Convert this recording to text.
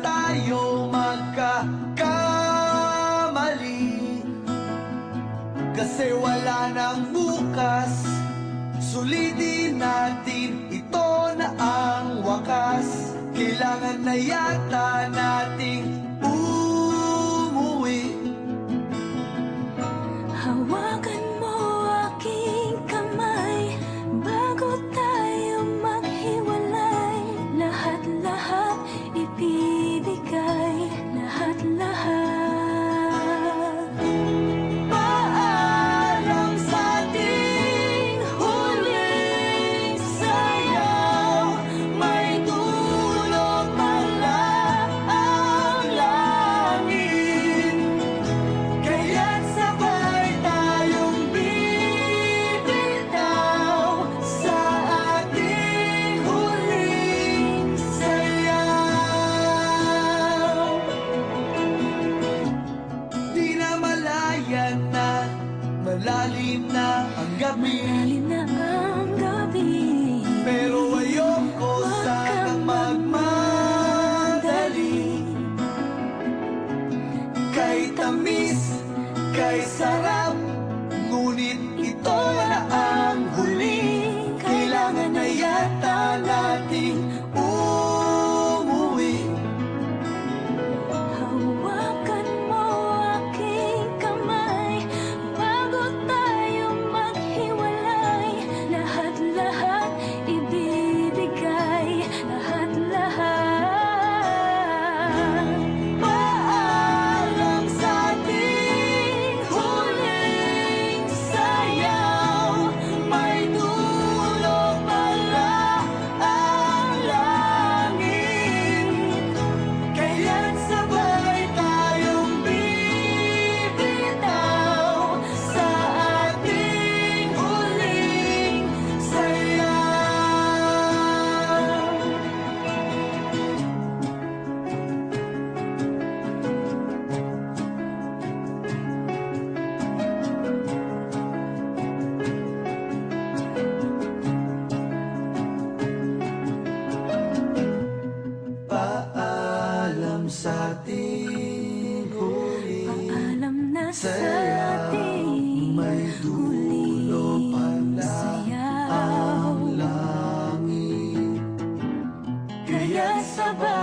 tayo magkakamali, kasi wala nang bukas. Sulitin natin, ito na ang wakas. Kailangan na yata nating umuwi. Hawakan mo aking kamay bago tayo maghiwalay. Lahat-lahat ibibigay, lahat-lahat. Paalam sa ating huling sayaw. May dulo pala ang langit, kaya't sabay tayong bibitaw sa ating huling sayaw. Di na malayan na, malalim na ang gabi, Malalim na ang gabi, pero ayoko sanang magmadali. Kay tamis, kay sarap, ngunit ito na ang huli. Kailangan na yata nating umuwi. hawakan mo aking kamay bago tayo maghiwalay. Lahat-lahat ibibigay, lahat-lahat. Paalam sa ating huling sayaw. May dulo pala ang langit, kaya't sabay tayong bibitaw sa ating huling sayaw. Paalam sa ating huling Paalam na sa sayaw. ating May dulo huling pala sayaw. ang langit, Kaya sabay